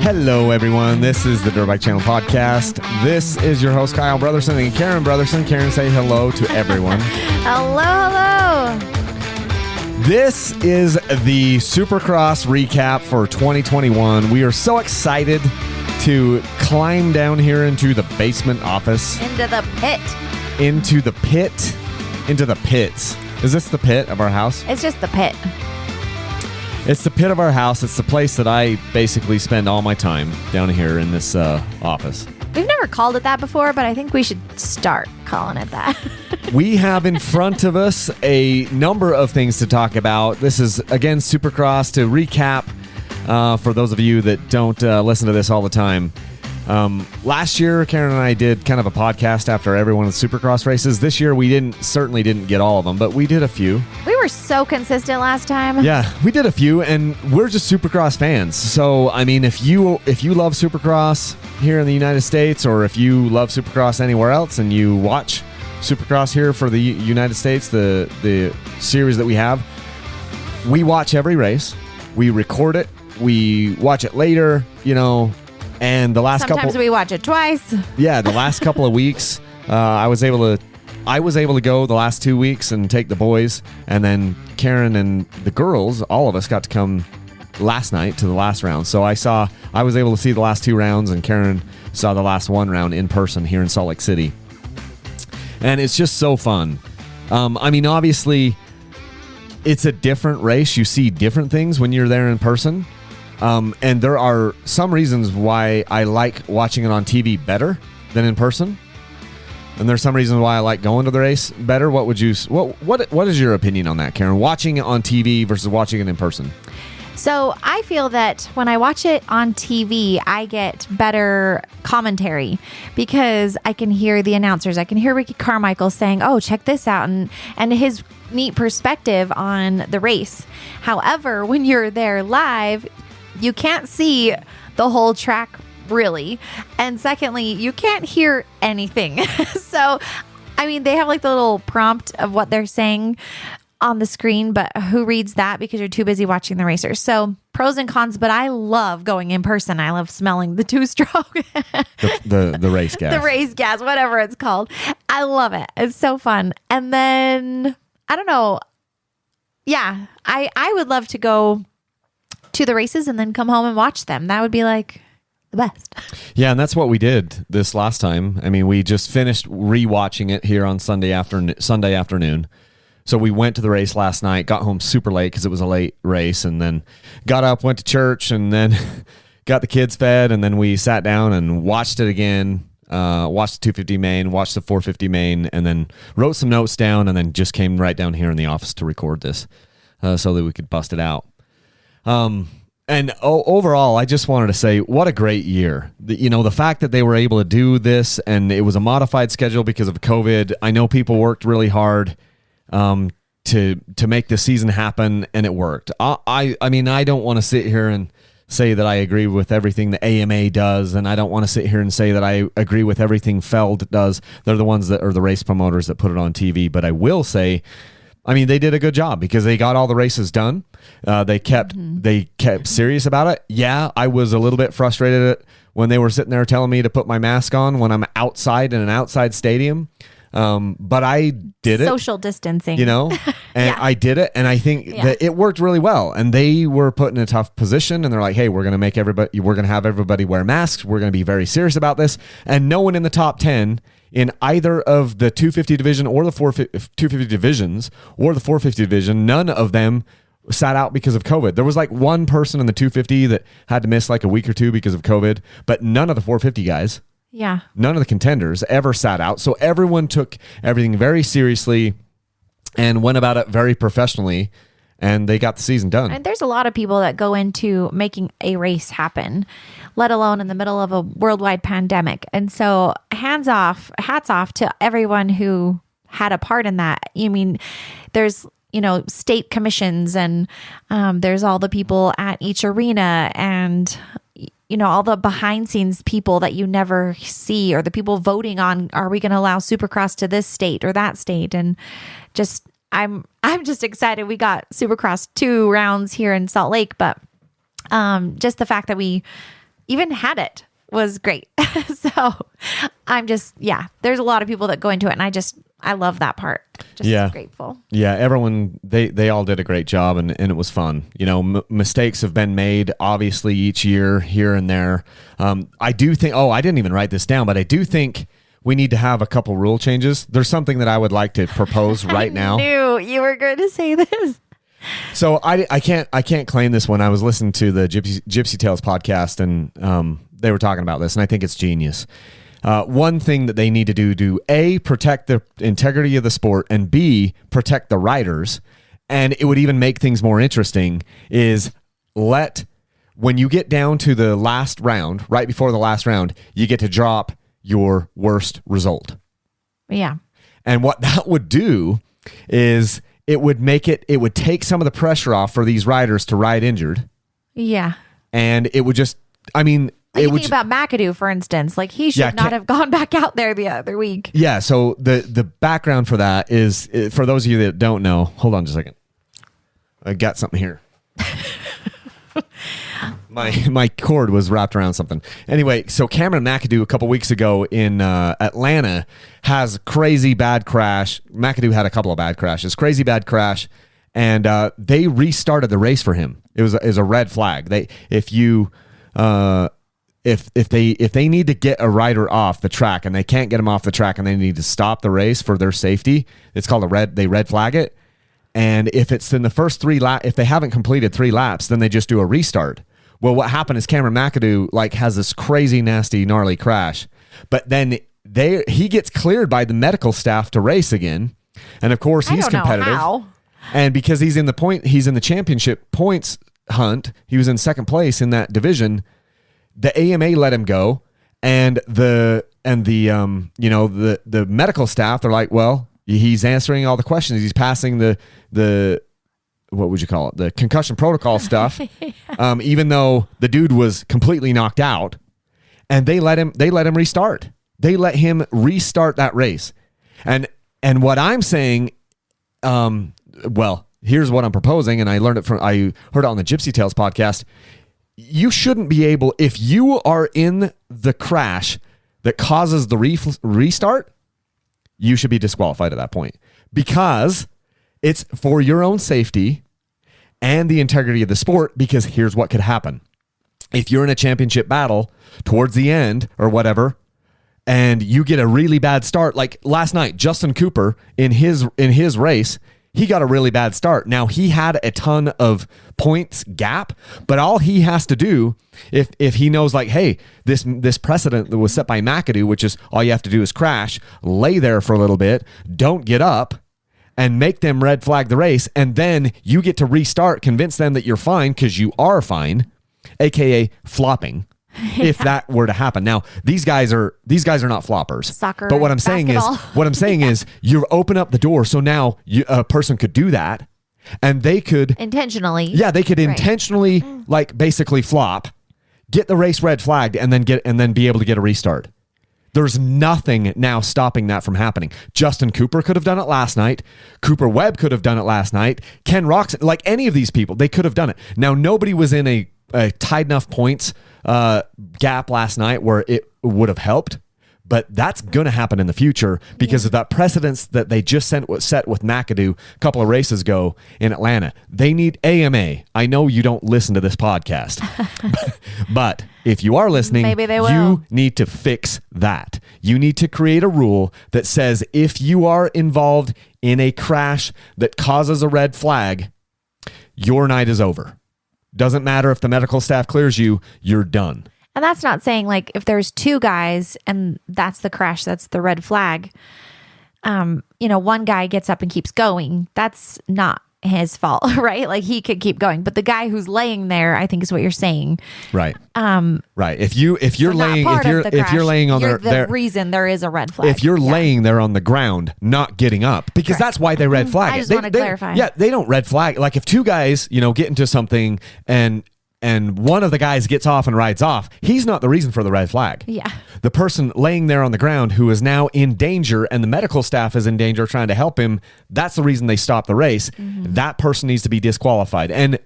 Hello, everyone. This is the Dirt Bike Channel podcast. This is your host, Kyle Brotherson and Karen Brotherson. Karen, say hello to everyone. Hello. This is the SuperCross recap for 2021. We are so excited to climb down here into the basement office. Into the pit. Into the pit. Into the pits. Is this the pit of our house? It's just the pit. It's the pit of our house. It's the place that I basically spend all my time down here in this office. We've never called it that before, but I think we should start calling it that. We have in front of us a number of things to talk about. This is, again, SuperCross. To recap, for those of you that don't listen to this all the time, last year, Karen and I did kind of a podcast after every one of the SuperCross races. This year, we certainly didn't get all of them, but we did a few. We were so consistent last time. Yeah, we did a few, and we're just SuperCross fans. So, I mean, if you love SuperCross here in the United States, or if you love SuperCross anywhere else, and you watch SuperCross here for the United States, the series that we have, we watch every race. We record it. We watch it later, and the last Sometimes we watch it twice. Yeah, the last couple of weeks, I was able to go the last 2 weeks and take the boys, and then Karen and the girls, all of us got to come last night to the last round. So I was able to see the last 2 rounds, and Karen saw the last 1 round in person here in Salt Lake City. And it's just so fun. I mean, obviously, it's a different race. You see different things when you're there in person. And there are some reasons why I like watching it on TV better than in person. And there's some reasons why I like going to the race better. What is your opinion on that, Karen? Watching it on TV versus watching it in person? So I feel that when I watch it on TV, I get better commentary because I can hear the announcers. I can hear Ricky Carmichael saying, "Oh, check this out," and his neat perspective on the race. However, when you're there live, you can't see the whole track really. And secondly, you can't hear anything. So, I mean, they have like the little prompt of what they're saying on the screen, but who reads that because you're too busy watching the racers? So pros and cons, but I love going in person. I love smelling the 2-stroke. the race gas. The race gas, whatever it's called. I love it. It's so fun. And then, I don't know. Yeah, I would love to go to the races and then come home and watch them. That would be like the best. Yeah, and that's what we did this last time. I mean, we just finished rewatching it here on Sunday afternoon. So we went to the race last night, got home super late because it was a late race, and then got up, went to church, and then got the kids fed, and then we sat down and watched it again, watched the 250 main, watched the 450 main, and then wrote some notes down, and then just came right down here in the office to record this so that we could bust it out. And overall, I just wanted to say, what a great year. The fact that they were able to do this, and it was a modified schedule because of COVID. I know people worked really hard to make this season happen, and it worked. I mean, I don't want to sit here and say that I agree with everything the AMA does, and I don't want to sit here and say that I agree with everything Feld does. They're the ones that are the race promoters that put it on TV, but I will say, I mean, they did a good job because they got all the races done. They kept serious about it. Yeah, I was a little bit frustrated when they were sitting there telling me to put my mask on when I'm outside in an outside stadium. But I did it. Social distancing. And Yeah. I did it, and I think that it worked really well. And they were put in a tough position, and they're like, "Hey, we're going to have everybody wear masks. We're going to be very serious about this." And no one in the top 10 in either of the 250 division or the 250 divisions or the 450 division, none of them sat out because of COVID. There was like one person in the 250 that had to miss like a week or two because of COVID, but none of the 450 guys. Yeah. None of the contenders ever sat out. So everyone took everything very seriously and went about it very professionally, and they got the season done. And there's a lot of people that go into making a race happen, let alone in the middle of a worldwide pandemic. And so hats off to everyone who had a part in that. I mean, there's state commissions, and there's all the people at each arena, and all the behind scenes people that you never see, or the people voting on, are we going to allow SuperCross to this state or that state? And just, I'm just excited. We got SuperCross 2 rounds here in Salt Lake, but just the fact that we even had it was great. So I'm just, there's a lot of people that go into it, and I love that part. Just grateful. Yeah, everyone, they all did a great job, and it was fun. You know, mistakes have been made, obviously, each year, here and there. I do think, I didn't even write this down, but I do think we need to have a couple rule changes. There's something that I would like to propose right now. I knew you were going to say this. So I can't claim this one. I was listening to the Gypsy Tales podcast, and they were talking about this, and I think it's genius. One thing that they need to do A, protect the integrity of the sport, and B, protect the riders. And it would even make things more interesting is when you get down to the last round, right before the last round, you get to drop your worst result. Yeah. And what that would do is it would take some of the pressure off for these riders to ride injured. Yeah. And it would just, think about McAdoo, for instance. Like, he should not have gone back out there the other week. Yeah, so the background for that is, for those of you that don't know, hold on just a second. I got something here. My cord was wrapped around something. Anyway, so Cameron McAdoo a couple weeks ago in Atlanta has a crazy bad crash. McAdoo had a couple of bad crashes, crazy bad crash, and they restarted the race for him. It was a red flag. If they need to get a rider off the track and they can't get him off the track and they need to stop the race for their safety, it's called they red flag it. And if it's in the first 3 laps, if they haven't completed 3 laps, then they just do a restart. Well, what happened is Cameron McAdoo has this crazy, nasty, gnarly crash, but then he gets cleared by the medical staff to race again. And of course he's competitive. How. And because he's in the championship points hunt, he was in second place in that division. The AMA let him go, and the medical staff, they're like, well, he's answering all the questions. He's passing the what would you call it? The concussion protocol stuff. Even though the dude was completely knocked out, and they let him restart. They let him restart that race. And what I'm saying, here's what I'm proposing, and I heard it on the Gypsy Tales podcast. You shouldn't be able, if you are in the crash that causes the restart, you should be disqualified at that point, because it's for your own safety and the integrity of the sport. Because here's what could happen. If you're in a championship battle towards the end or whatever, and you get a really bad start, like last night, Justin Cooper in his race, he got a really bad start. Now, he had a ton of points gap, but all he has to do, if he knows, like, hey, this precedent that was set by McAdoo, which is all you have to do is crash, lay there for a little bit, don't get up, and make them red flag the race, and then you get to restart, convince them that you're fine because you are fine, aka flopping. If that were to happen. Now, these guys are not floppers. Soccer, but what I'm saying is you open up the door, so now a person could do that, and they could intentionally. Yeah, they could intentionally basically flop, get the race red flagged, and then be able to get a restart. There's nothing now stopping that from happening. Justin Cooper could have done it last night. Cooper Webb could have done it last night. Ken Roxon, like any of these people, they could have done it. Now, nobody was in a tight enough points gap last night where it would have helped, but that's going to happen in the future because of that precedence that they just set with McAdoo a couple of races ago in Atlanta. They need AMA. I know you don't listen to this podcast, but if you are listening, maybe they will. You need to fix that. You need to create a rule that says if you are involved in a crash that causes a red flag, your night is over. Doesn't matter if the medical staff clears you, you're done. And that's not saying, like, if there's 2 guys and that's the crash, that's the red flag, one guy gets up and keeps going. That's not his fault, right? Like, he could keep going. But the guy who's laying there, I think is what you're saying. Right. Right. If you're laying on the reason there is a red flag. If you're laying there on the ground, not getting up, because that's why they red flag it. I just want to clarify. Yeah, they don't red flag. Like, if 2 guys, get into something and and one of the guys gets off and rides off, he's not the reason for the red flag. Yeah. The person laying there on the ground who is now in danger and the medical staff is in danger trying to help him, that's the reason they stop the race. That person needs to be disqualified. And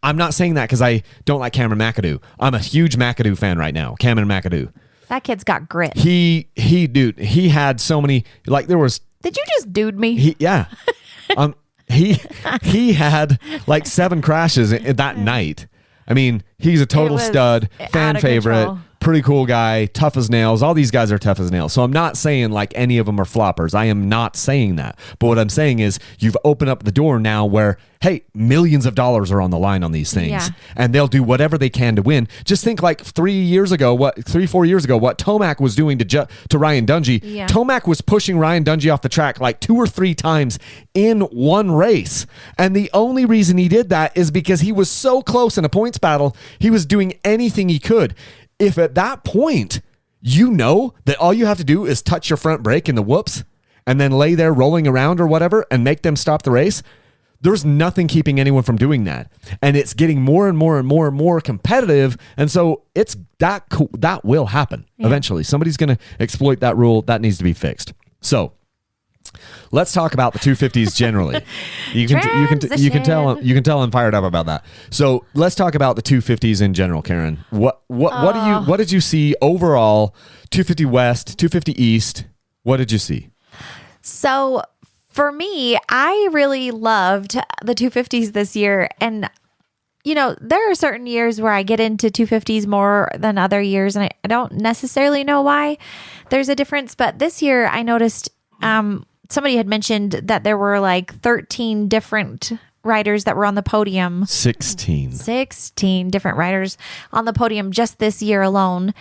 I'm not saying that because I don't like Cameron McAdoo. I'm a huge McAdoo fan right now. Cameron McAdoo. That kid's got grit. He had so many, like there was. Did you just dude me? Yeah. He had like 7 crashes that night. I mean, he's a total stud, fan favorite, control. pretty cool guy, tough as nails. All these guys are tough as nails. So I'm not saying like any of them are floppers. I am not saying that. But what I'm saying is you've opened up the door now where, hey, millions of dollars are on the line on these things. Yeah. And they'll do whatever they can to win. Just think like 4 years ago, what Tomac was doing to Ryan Dungey. Yeah. Tomac was pushing Ryan Dungey off the track like 2 or 3 times in one race. And the only reason he did that is because he was so close in a points battle, he was doing anything he could. If at that point, you know that all you have to do is touch your front brake in the whoops and then lay there rolling around or whatever and make them stop the race, there's nothing keeping anyone from doing that. And it's getting more and more and more and more competitive. And so it's that will happen eventually. Somebody's going to exploit that rule. That needs to be fixed. So let's talk about the 250s generally. You can tell I'm fired up about that. So let's talk about the 250s in general, Karen. What did you see overall? 250 West, 250 East. What did you see? So for me, I really loved the 250s this year. And, you know, there are certain years where I get into 250s more than other years. And I don't necessarily know why there's a difference. But this year I noticed somebody had mentioned that there were like 13 different riders that were on the podium. 16 different riders on the podium just this year alone.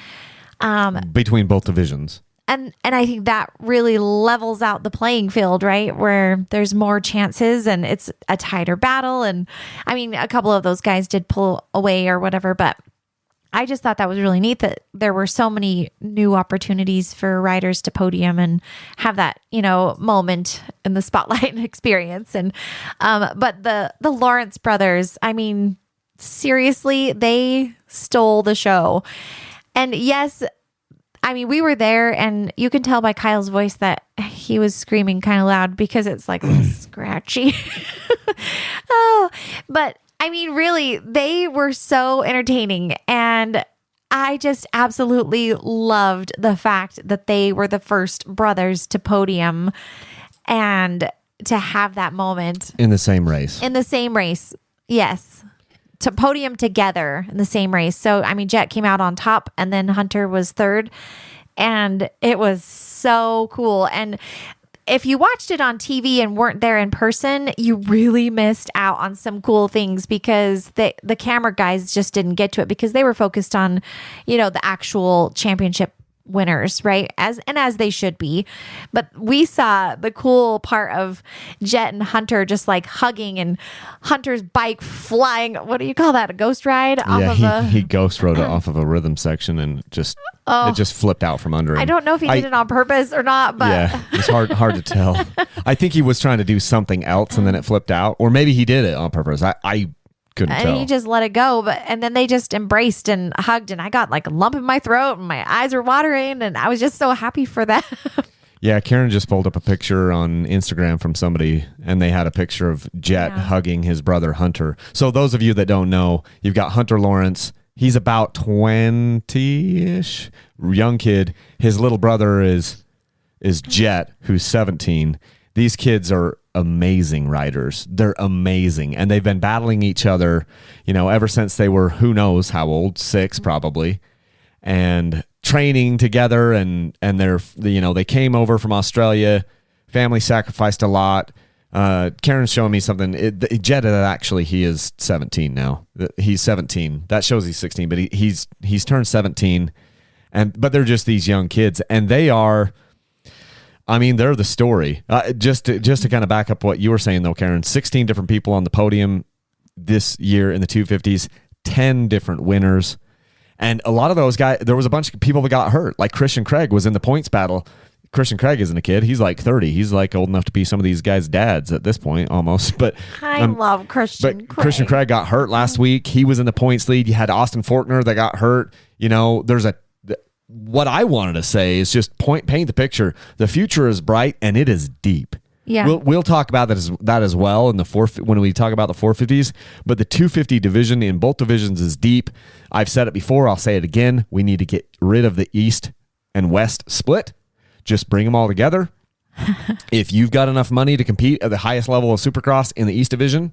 Between both divisions. And I think that really levels out the playing field, right? Where there's more chances and it's a tighter battle. And I mean, a couple of those guys did pull away or whatever, but I just thought that was really neat that there were so many new opportunities for riders to podium and have that, you know, moment in the spotlight and experience. And, but the Lawrence brothers, I mean, seriously, they stole the show. And yes, I mean, we were there and you can tell by Kyle's voice that he was screaming kind of loud because it's like scratchy. Oh, but I mean, really, they were so entertaining. And I just absolutely loved the fact that they were the first brothers to podium and to have that moment. In the same race. In the same race. Yes. To podium together in the same race. So, I mean, Jet came out on top and then Hunter was third. And it was so cool. And if you watched it on TV and weren't there in person, you really missed out on some cool things because the camera guys just didn't get to it because they were focused on, you know, the actual championship winners, right? As they should be. But we saw the cool part of Jet and Hunter just like hugging and Hunter's bike flying. What do you call that? A ghost ride? He ghost rode it off of a rhythm section and it just flipped out from under him. I don't know if he did it on purpose or not, but yeah, it's hard to tell. I think he was trying to do something else and then it flipped out, or maybe he did it on purpose. I couldn't tell. And he just let it go. And then they just embraced and hugged. And I got like a lump in my throat and my eyes were watering. And I was just so happy for that. Yeah, Karen just pulled up a picture on Instagram from somebody, and they had a picture of Jet hugging his brother Hunter. So those of you that don't know, you've got Hunter Lawrence. He's about 20-ish, young kid. His little brother is Jet, who's 17. These kids are amazing riders. They're amazing. And they've been battling each other, you know, ever since they were, who knows how old, 6 probably, and training together. And they're, you know, they came over from Australia. Family sacrificed a lot. Karen's showing me something. Jet, actually, he is 17 now. He's 17. That shows he's 16, but he's turned 17. But they're just these young kids, and they are, I mean, they're the story. Just to kind of back up what you were saying, though, Karen, 16 different people on the podium this year in the 250s, 10 different winners. And a lot of those guys, there was a bunch of people that got hurt. Like Christian Craig was in the points battle. Christian Craig isn't a kid. He's like 30. He's like old enough to be some of these guys' dads at this point almost. But I love Christian Craig. Christian Craig got hurt last week. He was in the points lead. You had Austin Fortner that got hurt. What I wanted to say is just paint the picture. The future is bright and it is deep. Yeah. We'll talk about that as well in when we talk about the 450s, but the 250 division in both divisions is deep. I've said it before. I'll say it again. We need to get rid of the East and West split. Just bring them all together. If you've got enough money to compete at the highest level of Supercross in the East division,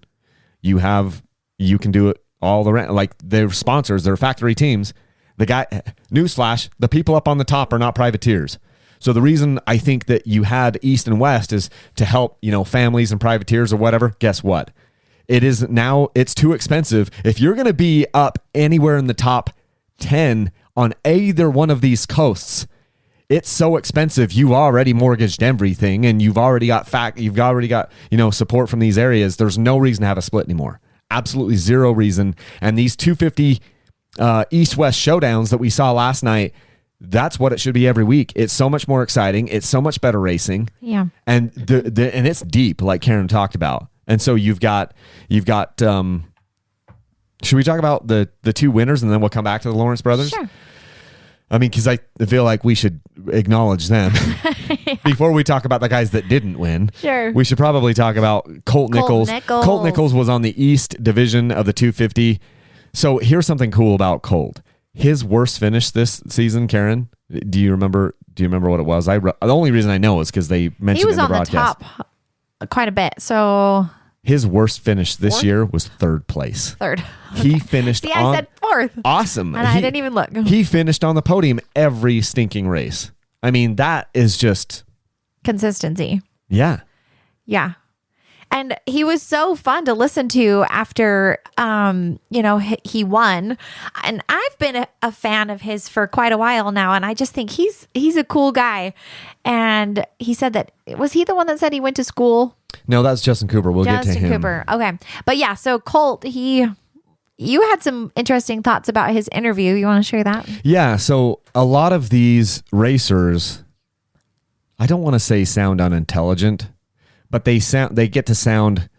you can do it all like their sponsors, their factory teams. Newsflash, the people up on the top are not privateers. So the reason I think that you had East and West is to help, families and privateers or whatever. Guess what? It's too expensive. If you're going to be up anywhere in the top 10 on either one of these coasts, it's so expensive. You've already mortgaged everything and you've already got support from these areas. There's no reason to have a split anymore. Absolutely zero reason. And these 250 East-West showdowns that we saw last night, that's what it should be every week. It's so much more exciting. It's so much better racing. Yeah. And and it's deep, like Karen talked about. And so you've got should we talk about the two winners and then we'll come back to the Lawrence brothers? Sure. I mean, because I feel like we should acknowledge them before we talk about the guys that didn't win. Sure. We should probably talk about Colt Nichols. Colt Nichols was on the East division of the 250. So here's something cool about Colt. His worst finish this season, Karen, do you remember what it was? The only reason I know is because they mentioned it in the broadcast. He was on the top quite a bit. So his worst finish this year was third place. Third. He finished I said fourth. Awesome. And I didn't even look. He finished on the podium every stinking race. I mean, that is just consistency. Yeah. Yeah. And he was so fun to listen to after, he won. And I've been a fan of his for quite a while now. And I just think he's a cool guy. And he said that, was he the one that said he went to school? No, that's Justin Cooper. We'll get to him. Justin Cooper. Okay. But yeah, so Colt, you had some interesting thoughts about his interview. You want to share that? Yeah. So a lot of these racers, I don't want to say sound unintelligent, but they get to sound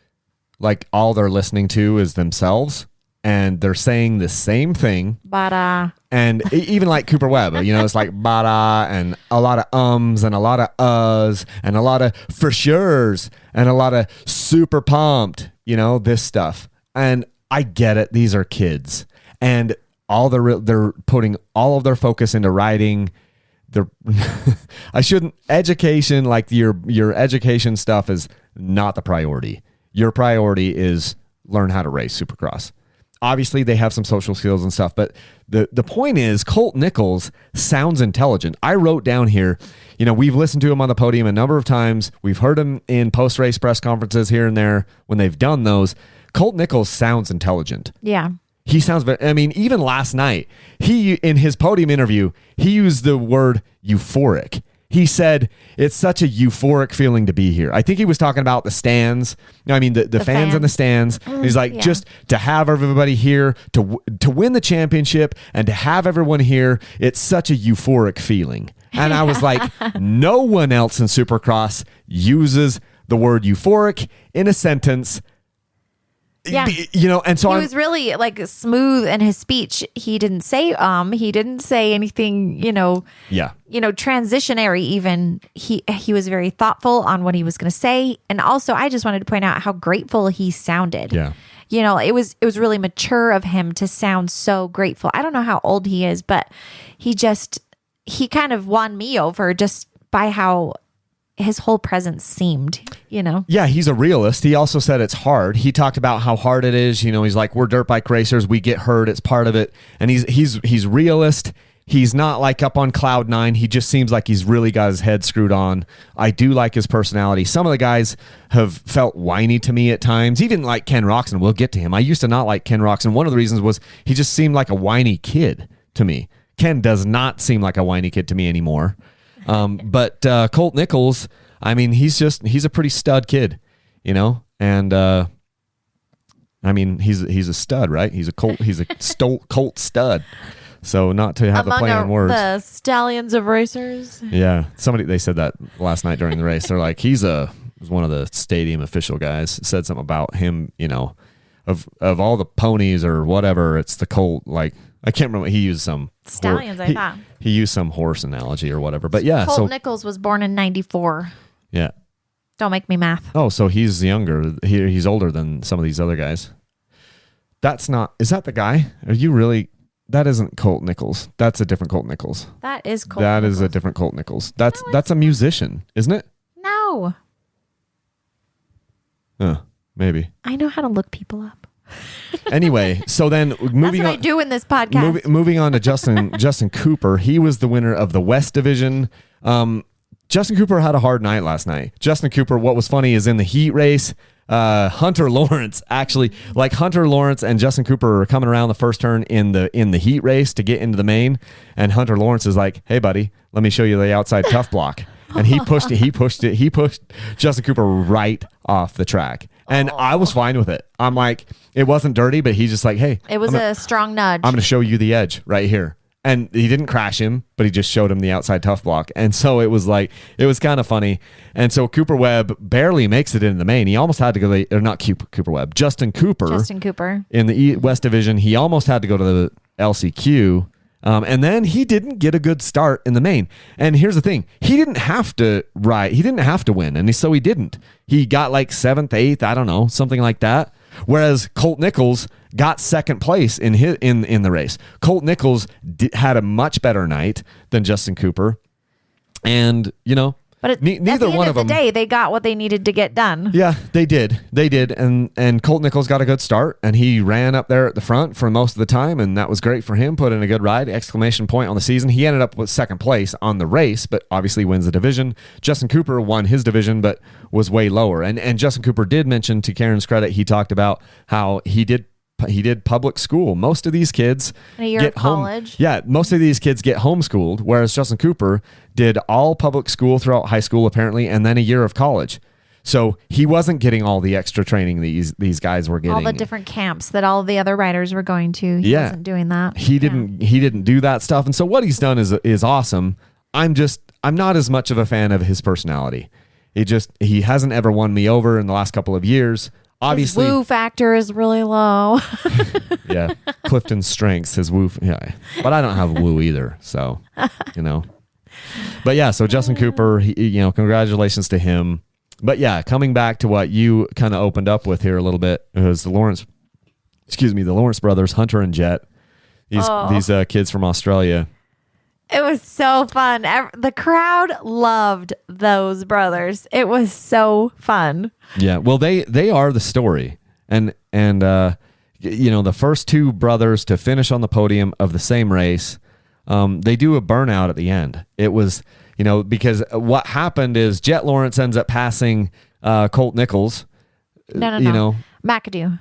like all they're listening to is themselves, and they're saying the same thing. Bada. And even like Cooper Webb, it's like bada and a lot of ums and a lot of uhs and a lot of for sure's and a lot of super pumped, this stuff. And I get it. These are kids, and they're putting all of their focus into riding. Education, like your education stuff is not the priority. Your priority is learn how to race Supercross. Obviously they have some social skills and stuff, but the point is Colt Nichols sounds intelligent. I wrote down here, we've listened to him on the podium a number of times. We've heard him in post-race press conferences here and there when they've done those. Colt Nichols sounds intelligent. Yeah. He sounds very, even last night, in his podium interview, he used the word euphoric. He said, it's such a euphoric feeling to be here. I think he was talking about the stands. The fans in the stands. He's like, just to have everybody here, to win the championship and to have everyone here, it's such a euphoric feeling. And I was like, no one else in Supercross uses the word euphoric in a sentence. Yeah. And so he was really like smooth in his speech. He didn't say he didn't say anything, transitionary even. He was very thoughtful on what he was going to say. And also I just wanted to point out how grateful he sounded. Yeah. It was really mature of him to sound so grateful. I don't know how old he is, but he kind of won me over just by how his whole presence seemed, Yeah, he's a realist. He also said it's hard. He talked about how hard it is. He's like, we're dirt bike racers. We get hurt. It's part of it. And he's realist. He's not like up on cloud nine. He just seems like he's really got his head screwed on. I do like his personality. Some of the guys have felt whiny to me at times, even like Ken Roxon. We'll get to him. I used to not like Ken Roxon. One of the reasons was he just seemed like a whiny kid to me. Ken does not seem like a whiny kid to me anymore. But Colt Nichols, he's a pretty stud kid, and he's a stud, right? He's a Colt stud. So not to have a play on words. The stallions of racers. Yeah. They said that last night during the race. They're like, he's one of the stadium official guys said something about him, of all the ponies or whatever, it's the colt. Like, I can't remember. He used some stallions. I thought he used some horse analogy or whatever. But yeah, Colt Nichols was born in 94. Yeah. Don't make me math. Oh, so he's younger. He's older than some of these other guys. Is that the guy? Are you really? That isn't Colt Nichols. That's a different Colt Nichols. That is Colt. That is a different Colt Nichols. That's a musician, isn't it? No. Maybe. I know how to look people up. Anyway, so then moving That's what on, I do in this podcast. moving on to Justin Cooper. He was the winner of the West Division. Justin Cooper had a hard night last night. Justin Cooper, what was funny is in the heat race, Hunter Lawrence and Justin Cooper are coming around the first turn in the heat race to get into the main, and Hunter Lawrence is like, "Hey buddy, let me show you the outside tough block." And he pushed Justin Cooper right off the track. And I was fine with it. I'm like, it wasn't dirty, but he's just like, "Hey, it was a strong nudge. I'm going to show you the edge right here." And he didn't crash him, but he just showed him the outside tough block. And so it was kind of funny. And so Cooper Webb barely makes it into the main. He almost had to go, or not Cooper Webb, Justin Cooper. In the West Division, he almost had to go to the LCQ. And then he didn't get a good start in the main. And here's the thing. He didn't have to win. And so he didn't. He got like 7th, 8th, I don't know, something like that. Whereas Colt Nichols got second place in the race. Colt Nichols had a much better night than Justin Cooper. And, but neither one of them. At the day, they got what they needed to get done. Yeah, they did. And Colt Nichols got a good start, and he ran up there at the front for most of the time, and that was great for him. Put in a good ride, exclamation point on the season. He ended up with second place on the race, but obviously wins the division. Justin Cooper won his division, but was way lower. And Justin Cooper did mention, to Karen's credit, he talked about how he did public school. Most of these kids get college. Most of these kids get homeschooled, whereas Justin Cooper did all public school throughout high school, apparently, and then a year of college. So he wasn't getting all the extra training these guys were getting. All the different camps that all the other riders were going to. He wasn't doing that. He didn't do that stuff. And so what he's done is awesome. I'm not as much of a fan of his personality. He hasn't ever won me over in the last couple of years. Obviously, his woo factor is really low. Yeah, Clifton's strengths, his woo. Yeah, but I don't have woo either, so But yeah, so Justin Cooper, congratulations to him. But yeah, coming back to what you kind of opened up with here a little bit is the Lawrence brothers, Hunter and Jet. These kids from Australia. It was so fun. The crowd loved those brothers. It was so fun. Yeah, well, they are the story, and the first two brothers to finish on the podium of the same race, they do a burnout at the end. It was because what happened is Jet Lawrence ends up passing Colt Nichols. No. McAdoo.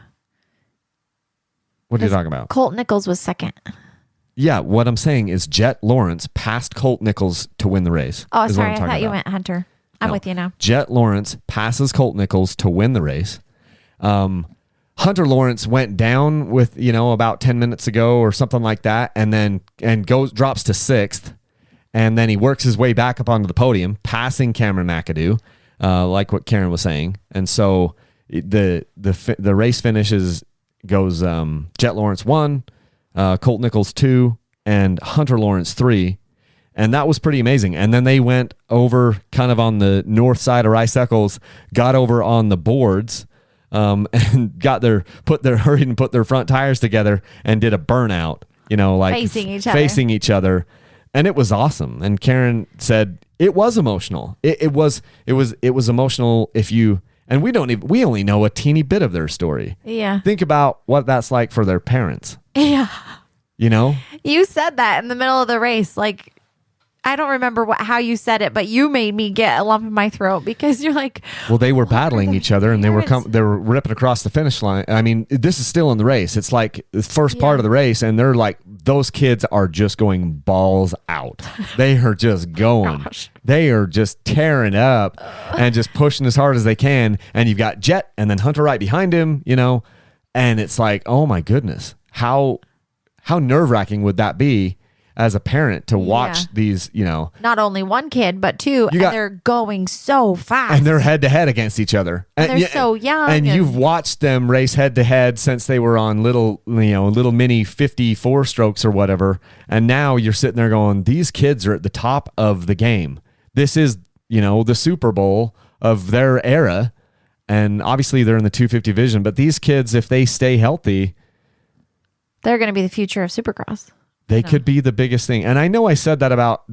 What are you talking about? Colt Nichols was second. Yeah, what I'm saying is Jet Lawrence passed Colt Nichols to win the race. Oh, sorry. I thought you meant Hunter. I'm with you now. Jet Lawrence passes Colt Nichols to win the race. Hunter Lawrence went down with, about 10 minutes ago or something like that, and then drops to 6th. And then he works his way back up onto the podium, passing Cameron McAdoo, like what Karen was saying. And so the race goes Jet Lawrence 1, Colt Nichols 2, and Hunter Lawrence 3. And that was pretty amazing. And then they went over kind of on the north side of Rice Eccles, got over on the boards, and put their front tires together and did a burnout, facing each other. And it was awesome. And Karen said it was emotional. It was emotional and we only know a teeny bit of their story. Yeah. Think about what that's like for their parents. Yeah. You said that in the middle of the race. Like, I don't remember how you said it, but you made me get a lump in my throat because you're like, well, they were battling each other and they were ripping across the finish line. I mean, this is still in the race. It's like the first part of the race, and they're like, those kids are just going balls out. They are just going. They are just tearing up and just pushing as hard as they can. And you've got Jet and then Hunter right behind him, and it's like, oh my goodness, how how nerve-wracking would that be as a parent to watch Yeah. these, Not only one kid, but two, and they're going so fast. and they're head-to-head against each other. And they're so young. And you've watched them race head-to-head since they were on little mini 54 strokes or whatever. And now you're sitting there going, these kids are at the top of the game. This is, the Super Bowl of their era. And obviously they're in the 250 division. But these kids, if they stay healthy, they're going to be the future of Supercross. they could be the biggest thing. And I know I said that about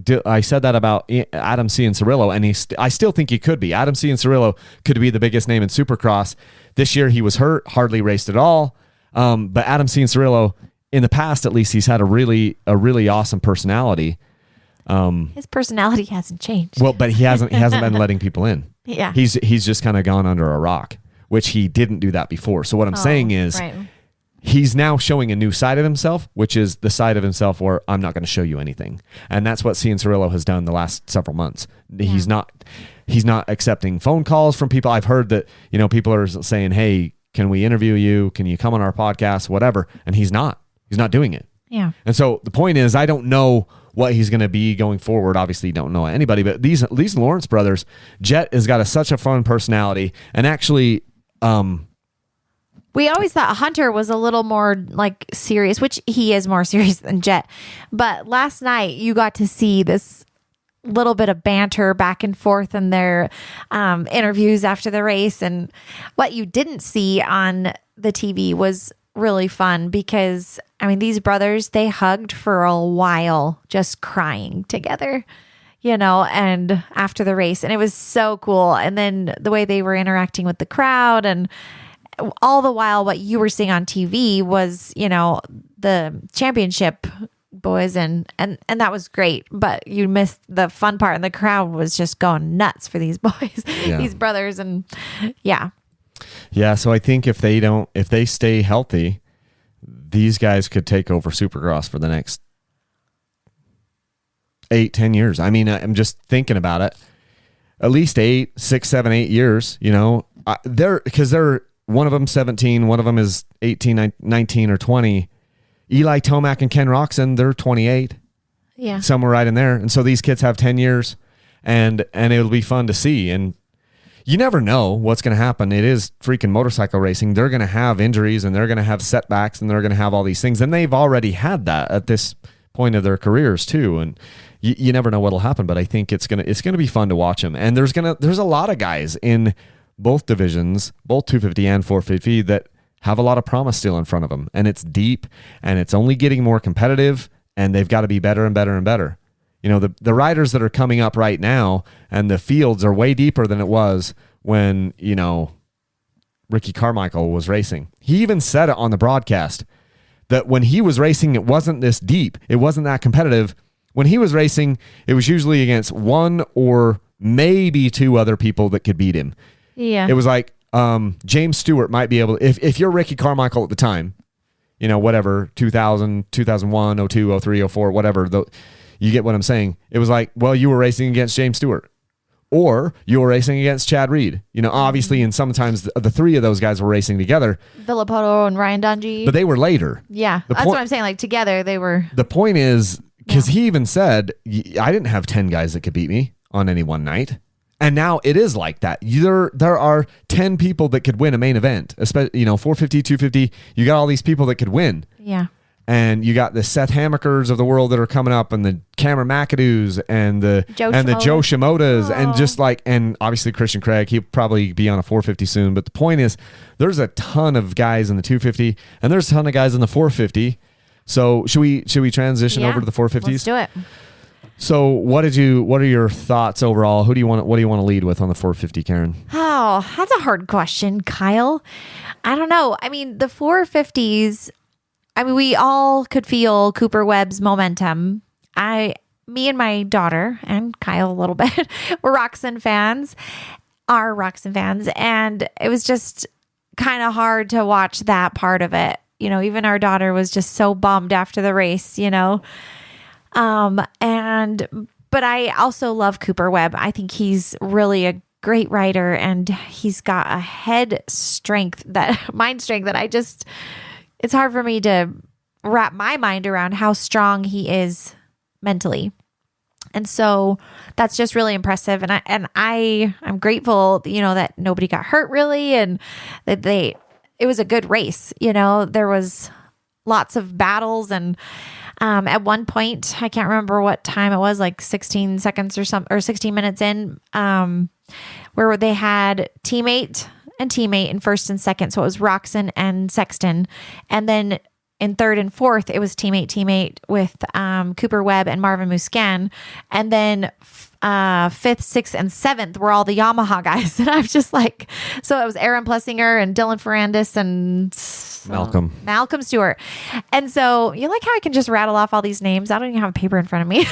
Adam C. and Cirillo, and I still think he could be. Adam C. and Cirillo could be the biggest name in Supercross. This year he was hurt, hardly raced at all. But Adam C. and Cirillo, in the past at least, he's had a really awesome personality. His personality hasn't changed. Well, but he hasn't been letting people in. Yeah. He's just kind of gone under a rock, which he didn't do that before. So what I'm saying is, right. he's now showing a new side of himself, which is the side of himself where I'm not going to show you anything. And that's what Cian Cirillo has done the last several months. Yeah. He's not accepting phone calls from people. I've heard that, people are saying, hey, can we interview you? Can you come on our podcast? Whatever. And he's not doing it. Yeah. And so the point is, I don't know what he's going to be going forward. Obviously, don't know anybody, but these Lawrence brothers, Jet has got such a fun personality. And actually, we always thought Hunter was a little more like serious, which he is more serious than Jet. But last night you got to see this little bit of banter back and forth in their interviews after the race. And what you didn't see on the TV was really fun because, these brothers, they hugged for a while just crying together, and after the race. And it was so cool. And then the way they were interacting with the crowd, and all the while what you were seeing on TV was, the championship boys and that was great, but you missed the fun part, and the crowd was just going nuts for these boys, these brothers. And so I think if they stay healthy, these guys could take over Supercross for the next 8-10 years. I'm just thinking about it, at least 8, 6, 7, 8 years, they're one of them 17, one of them is 18, 19 or 20. Eli Tomac and Ken Roxon, they're 28. Yeah. Somewhere right in there. And so these kids have 10 years and it'll be fun to see. And you never know what's going to happen. It is freaking motorcycle racing. They're going to have injuries and they're going to have setbacks and they're going to have all these things. And they've already had that at this point of their careers too. And you never know what'll happen, but I think it's going to be fun to watch them. And there's a lot of guys in both divisions, both 250 and 450, that have a lot of promise still in front of them. And it's deep and it's only getting more competitive, and they've got to be better and better and better. The riders that are coming up right now, and the fields are way deeper than it was when, Ricky Carmichael was racing. He even said it on the broadcast that when he was racing, it wasn't this deep. It wasn't that competitive. When he was racing, it was usually against one or maybe two other people that could beat him. Yeah. It was like James Stewart might be able to, if you're Ricky Carmichael at the time, whatever, 2000, 2001, 02, 03, 04, whatever, you get what I'm saying. It was like, well, you were racing against James Stewart or you were racing against Chad Reed. Obviously, and sometimes the three of those guys were racing together. Villapoto and Ryan Dungey. But they were later. Yeah, that's what I'm saying. Like together, they were. The point is, because he even said, I didn't have 10 guys that could beat me on any one night. And now it is like that. There are 10 people that could win a main event, especially 450, 250. You got all these people that could win. Yeah. And you got the Seth Hamakers of the world that are coming up, and the Cameron McAdoo's and the Joe Shimodas, and obviously Christian Craig. He'll probably be on a 450 soon. But the point is, there's a ton of guys in the 250, and there's a ton of guys in the 450. So should we transition over to the 450s? Let's do it. So what are your thoughts overall? What do you want to lead with on the 450, Karen? Oh, that's a hard question, Kyle. I don't know. The 450s, we all could feel Cooper Webb's momentum. Me and my daughter and Kyle a little bit were Roxon fans, and it was just kind of hard to watch that part of it. Even our daughter was just so bummed after the race, but I also love Cooper Webb. I think he's really a great rider, and he's got a mind strength that it's hard for me to wrap my mind around how strong he is mentally. And so that's just really impressive. And I'm grateful, that nobody got hurt really. And that it was a good race. There was lots of battles. And at one point, I can't remember what time it was, like 16 seconds or 16 minutes in, where they had teammate in first and second. So it was Roxon and Sexton. And then in third and fourth, it was teammate with Cooper Webb and Marvin Muscan. And then fifth, sixth, and seventh were all the Yamaha guys. And I'm just like, so it was Aaron Plessinger and Dylan Ferrandis and Malcolm Stewart. And so you like how I can just rattle off all these names? I don't even have a paper in front of me.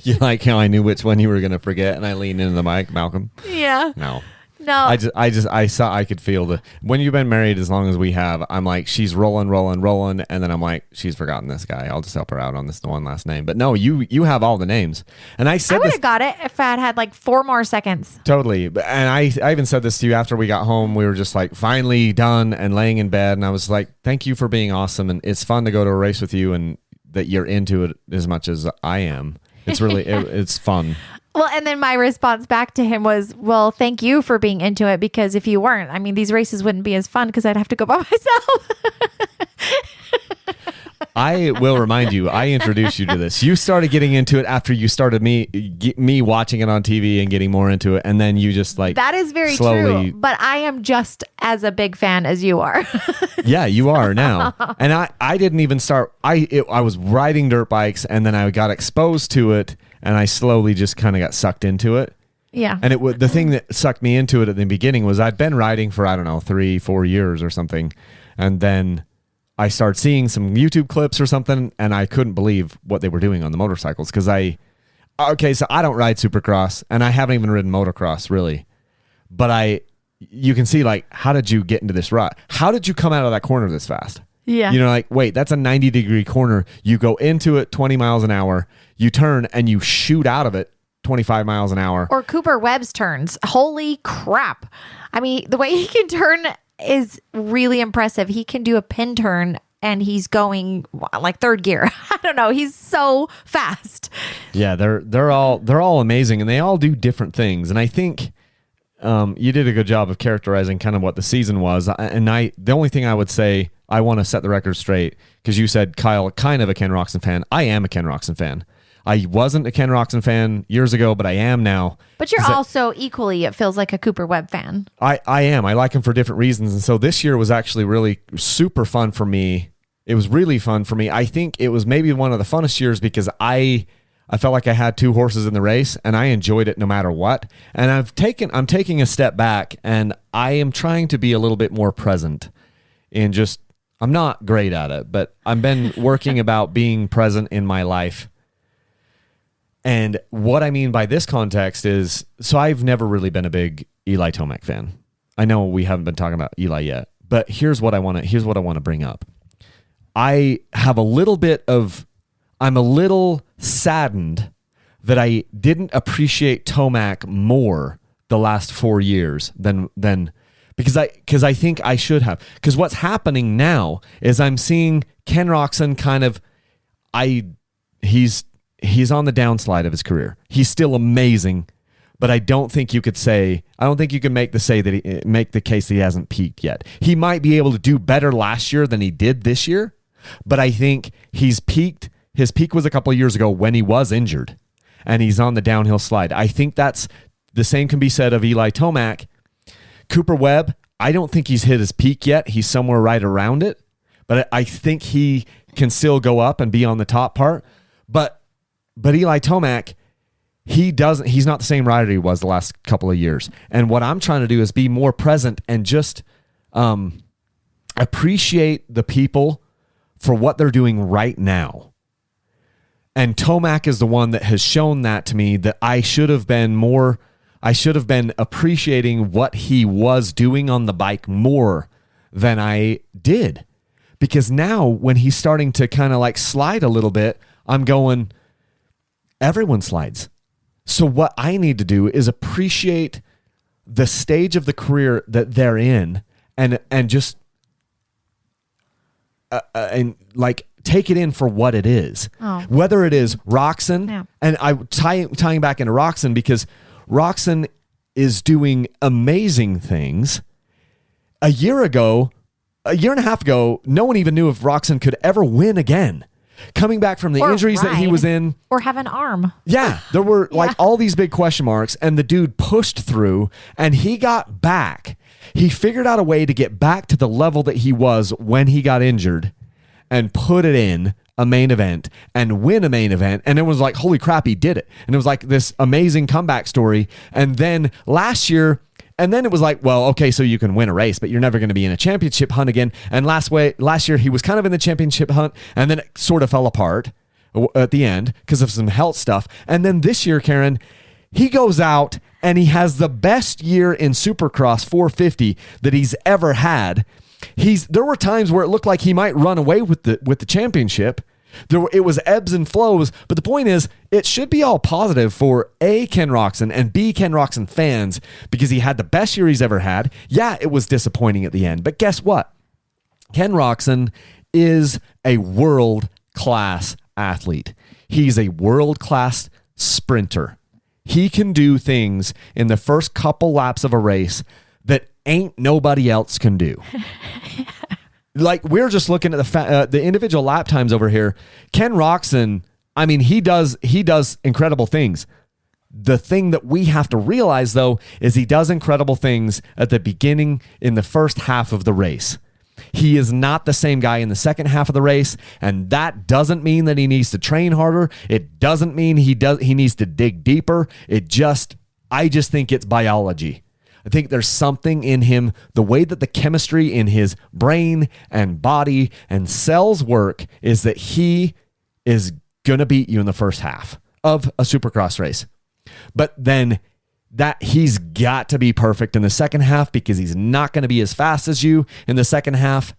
You like how I knew which one you were going to forget and I leaned into the mic, Malcolm? Yeah. No. No. I could feel when you've been married as long as we have, I'm like, she's rolling. And then I'm like, she's forgotten this guy. I'll just help her out on this one last name. But no, you have all the names. And I said I would have got it if I had like 4 more seconds. Totally. And I even said this to you after we got home. We were just like finally done and laying in bed. And I was like, thank you for being awesome. And it's fun to go to a race with you and that you're into it as much as I am. It's really, it's fun. Well, and then my response back to him was, well, thank you for being into it, because if you weren't, I mean, these races wouldn't be as fun because I'd have to go by myself. I will remind you, I introduced you to this. You started getting into it after you started me watching it on TV and getting more into it. And then you just like, that is very slowly... true, but I am just as a big fan as you are. Yeah, you are now. And I didn't even start. I was riding dirt bikes and then I got exposed to it. And I slowly just kind of got sucked into it. Yeah. And the thing that sucked me into it at the beginning was I'd been riding for, 3-4 years or something. And then I started seeing some YouTube clips or something, and I couldn't believe what they were doing on the motorcycles. Because so I don't ride Supercross, and I haven't even ridden motocross, really. But you can see, like, how did you get into this rut? How did you come out of that corner this fast? Yeah. Like, wait, that's a 90-degree corner. You go into it 20 miles an hour. You turn and you shoot out of it 25 miles an hour. Or Cooper Webb's turns. Holy crap. I mean, the way he can turn is really impressive. He can do a pin turn and he's going like third gear. I don't know. He's so fast. Yeah, they're all amazing, and they all do different things. And I think you did a good job of characterizing kind of what the season was. And the only thing I would say, I want to set the record straight, because you said, Kyle, kind of a Ken Roczen fan. I am a Ken Roczen fan. I wasn't a Ken Roczen fan years ago, but I am now. But you're also equally, it feels like, a Cooper Webb fan. I am. I like him for different reasons. And so this year was actually really super fun for me. It was really fun for me. I think it was maybe one of the funnest years because I felt like I had 2 horses in the race and I enjoyed it no matter what. And I'm taking a step back and I am trying to be a little bit more present in just, I'm not great at it, but I've been working about being present in my life. And what I mean by this context is, so I've never really been a big Eli Tomac fan. I know we haven't been talking about Eli yet, but here's what I want to bring up. I'm a little saddened that I didn't appreciate Tomac more the last 4 years than because I think I should have. Because what's happening now is I'm seeing Ken Roczen kind of, he's on the downslide of his career. He's still amazing, but I don't think you can make the case that he hasn't peaked yet. He might be able to do better last year than he did this year, but I think he's peaked. His peak was a couple of years ago when he was injured, and he's on the downhill slide. I think that's the same can be said of Eli Tomac. Cooper Webb, I don't think he's hit his peak yet. He's somewhere right around it, but I think he can still go up and be on the top part. But Eli Tomac, he's not the same rider he was the last couple of years. And what I'm trying to do is be more present and just appreciate the people for what they're doing right now. And Tomac is the one that has shown that to me, that I should have been appreciating what he was doing on the bike more than I did. Because now when he's starting to kind of like slide a little bit, I'm going, everyone slides. So what I need to do is appreciate the stage of the career that they're in and just and like take it in for what it is. Oh. Whether it is Roxanne, Yeah. and I tying back into Roxanne because Roxanne is doing amazing things. A year and a half ago, no one even knew if Roxanne could ever win again. Coming back from the Or injuries that he ride. was in. Or have an arm. Yeah, there were like all these big question marks, and the dude pushed through, and he got back. He figured out a way to get back to the level that he was when he got injured and put it in a main event and win a main event. And it was like, holy crap, he did it. And it was like this amazing comeback story. And then last year, and then it was like, well, okay, so you can win a race, but you're never going to be in a championship hunt again. And last year, he was kind of in the championship hunt, and then it sort of fell apart at the end because of some health stuff. And then this year, Karen, he goes out and he has the best year in Supercross 450 that he's ever had. There were times where it looked like he might run away with the championship. It was ebbs and flows, but the point is, it should be all positive for A, Ken Roczen, and B, Ken Roczen fans, because he had the best year he's ever had. Yeah, it was disappointing at the end, but guess what? Ken Roczen is a world-class athlete. He's a world-class sprinter. He can do things in the first couple laps of a race that ain't nobody else can do. Like, we're just looking at the individual lap times over here. Ken Roczen, I mean, he does incredible things. The thing that we have to realize, though, is he does incredible things at the beginning in the first half of the race. He is not the same guy in the second half of the race, and that doesn't mean that he needs to train harder. It doesn't mean he needs to dig deeper. I just think it's biology. I think there's something in him, the way that the chemistry in his brain and body and cells work, is that he is going to beat you in the first half of a Supercross race. But then that he's got to be perfect in the second half, because he's not going to be as fast as you in the second half.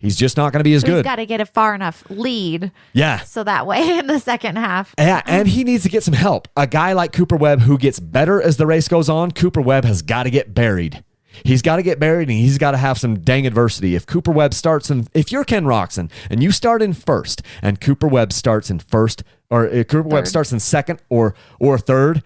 He's just not going to be as good. He's got to get a far enough lead. Yeah. So that way in the second half. Yeah, and he needs to get some help. A guy like Cooper Webb, who gets better as the race goes on, Cooper Webb has got to get buried. He's got to get buried, and he's got to have some dang adversity. If Cooper Webb if you're Ken Roczen and you start in first, and Cooper Webb starts in first, or Webb starts in second or third,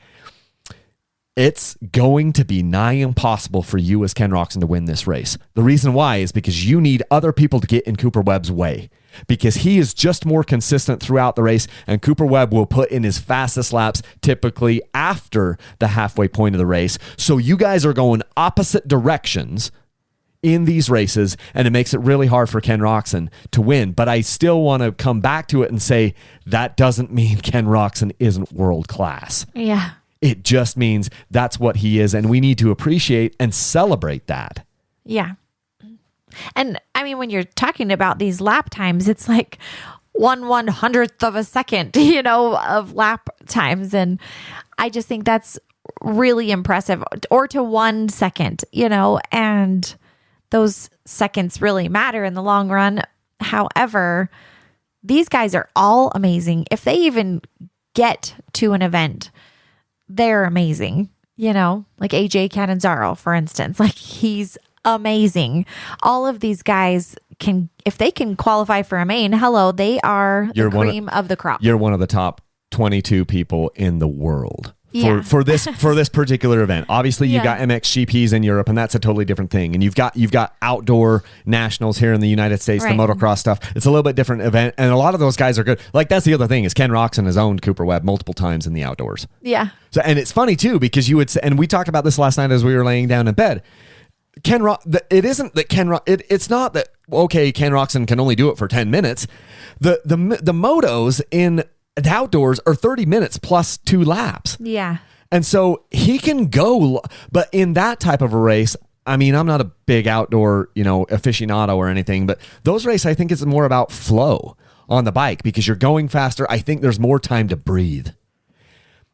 it's going to be nigh impossible for you as Ken Roczen to win this race. The reason why is because you need other people to get in Cooper Webb's way, because he is just more consistent throughout the race, and Cooper Webb will put in his fastest laps typically after the halfway point of the race. So you guys are going opposite directions in these races, and it makes it really hard for Ken Roczen to win. But I still want to come back to it and say that doesn't mean Ken Roczen isn't world class. Yeah. It just means that's what he is, and we need to appreciate and celebrate that. Yeah. And I mean, when you're talking about these lap times, it's like 1/100th of a second, of lap times. And I just think that's really impressive, or to 1 second, and those seconds really matter in the long run. However, these guys are all amazing. If they even get to an event, they're amazing, like AJ Catanzaro, for instance. Like, he's amazing. All of these guys if they can qualify for a main, they are the cream of the crop. You're one of the top 22 people in the world Yeah. for this particular event. Obviously, you got MXGPs in Europe, and that's a totally different thing. And you've got outdoor nationals here in the United States, Right. the motocross stuff. It's a little bit different event, and a lot of those guys are good. Like, that's the other thing, is Ken Roczen has owned Cooper Webb multiple times in the outdoors. Yeah. So, and it's funny too, because you would say, and we talked about this last night as we were laying down in bed. It's not that, okay, Ken Roczen can only do it for 10 minutes. The motos in the outdoors are 30 minutes plus 2 laps. Yeah. And so he can go, but in that type of a race, I mean, I'm not a big outdoor, aficionado or anything, but those races, I think it's more about flow on the bike, because you're going faster. I think there's more time to breathe.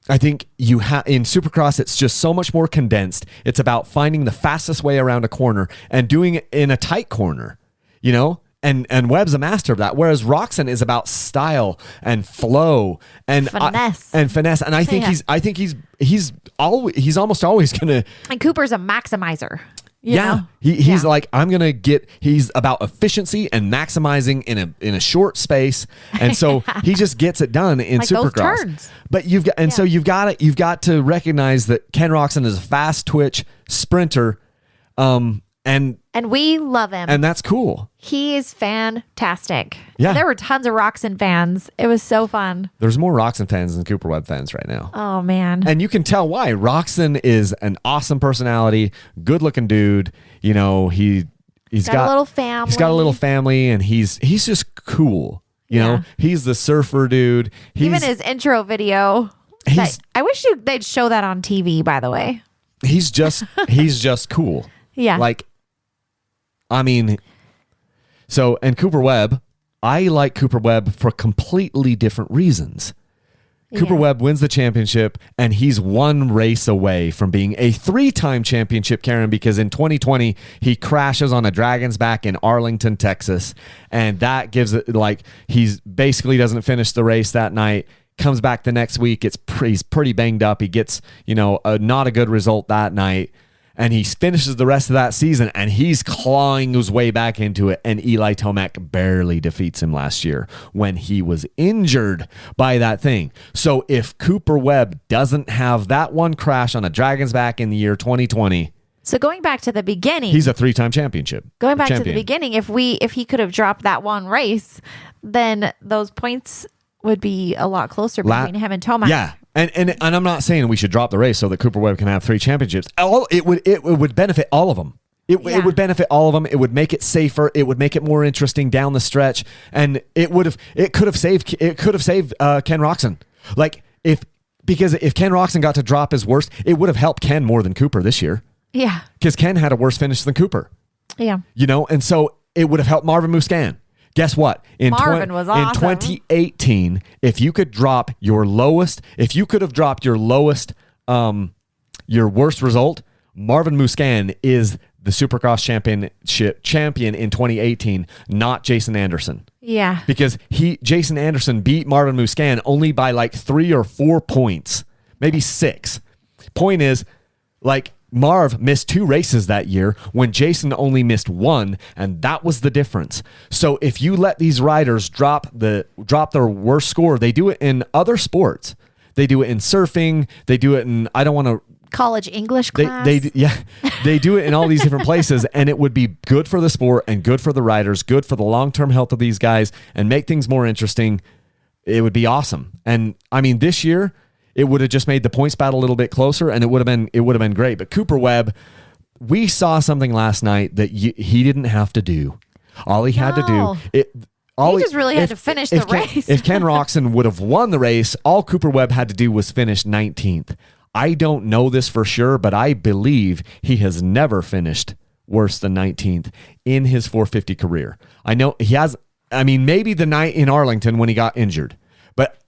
I think in Supercross, it's just so much more condensed. It's about finding the fastest way around a corner and doing it in a tight corner, And Webb's a master of that. Whereas Roczen is about style and flow and finesse. And I think he's almost always gonna. And Cooper's a maximizer. you know? He's like, he's about efficiency and maximizing in a short space. And so he just gets it done in like those Supercross. turns. But so you've got to recognize that Ken Roczen is a fast twitch sprinter. And we love him. And that's cool. He is fantastic. Yeah. There were tons of Roczen fans. It was so fun. There's more Roczen fans than Cooper Webb fans right now. Oh, man. And you can tell why. Roczen is an awesome personality, good looking dude. You know, he's got a little family. He's got a little family, and he's just cool. You know, he's the surfer dude. Even his intro video. I wish they'd show that on TV, by the way. He's just cool. Yeah. Like, I mean, and Cooper Webb, I like Cooper Webb for completely different reasons. Cooper Webb wins the championship, and he's one race away from being a 3-time championship, Karen, because in 2020, he crashes on a dragon's back in Arlington, Texas. And that gives it, like, he's basically doesn't finish the race that night, comes back the next week. He's pretty banged up. He gets, not a good result that night. And he finishes the rest of that season, and he's clawing his way back into it. And Eli Tomac barely defeats him last year when he was injured by that thing. So if Cooper Webb doesn't have that one crash on a dragon's back in the year 2020, so going back to the beginning, he's a 3-time championship. Going back to the beginning, if he could have dropped that one race, then those points would be a lot closer between him and Tomac. Yeah. And I'm not saying we should drop the race so that Cooper Webb can have 3 championships. It would benefit all of them. It would benefit all of them. It would make it safer. It would make it more interesting down the stretch. And it could have saved Ken Roczen. Because if Ken Roczen got to drop his worst, it would have helped Ken more than Cooper this year. Yeah. Because Ken had a worse finish than Cooper. Yeah. And so it would have helped Marvin Muscan. Guess what? Marvin was awesome. In 2018, if you could have dropped your lowest, your worst result, Marvin Muscan is the Supercross champion in 2018, not Jason Anderson. Yeah. Because Jason Anderson beat Marvin Muscan only by like 3 or 4 points, maybe 6. Point is, like, Marv missed 2 races that year when Jason only missed 1, and that was the difference. So if you let these riders drop their worst score, they do it in other sports. They do it in surfing. They do it in, I don't want to... college English class. They do it in all these different places, and it would be good for the sport and good for the riders, good for the long-term health of these guys, and make things more interesting. It would be awesome. And I mean, this year, it would have just made the points battle a little bit closer, and it would have been great. But Cooper Webb, we saw something last night that he didn't have to do. All he had to do, he just really had to finish the race. If Ken Roczen would have won the race, all Cooper Webb had to do was finish 19th. I don't know this for sure, but I believe he has never finished worse than 19th in his 450 career. I know he has. I mean, maybe the night in Arlington when he got injured, but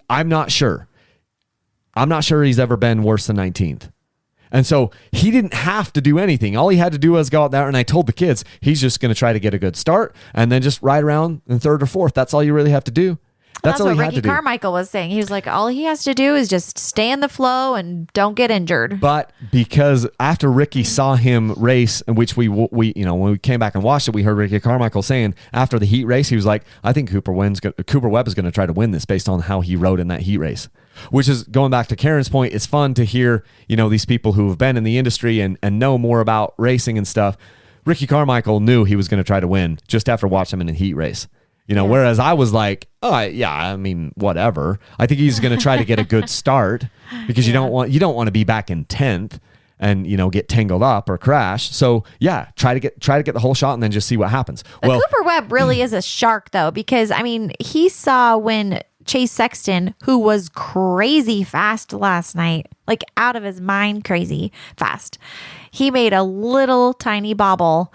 I'm not sure. I'm not sure he's ever been worse than 19th. And so he didn't have to do anything. All he had to do was go out there, and I told the kids, he's just going to try to get a good start and then just ride around in 3rd or 4th. That's all you really have to do. That's all what he had Ricky to do. Carmichael was saying. He was like, all he has to do is just stay in the flow and don't get injured. But because after Ricky saw him race, in which we when we came back and watched it, we heard Ricky Carmichael saying after the heat race, he was like, I think Cooper Webb is going to try to win this based on how he rode in that heat race. Which is, going back to Karen's point, it's fun to hear, these people who have been in the industry and know more about racing and stuff. Ricky Carmichael knew he was going to try to win just after watching him in a heat race. Whereas I was like, oh yeah, I mean, whatever. I think he's going to try to get a good start because you don't want to be back in 10th and get tangled up or crash. So yeah, try to get the whole shot and then just see what happens. But Cooper Webb really is a shark though, because I mean, he saw when Chase Sexton, who was crazy fast last night, like out of his mind crazy fast, he made a little tiny bobble.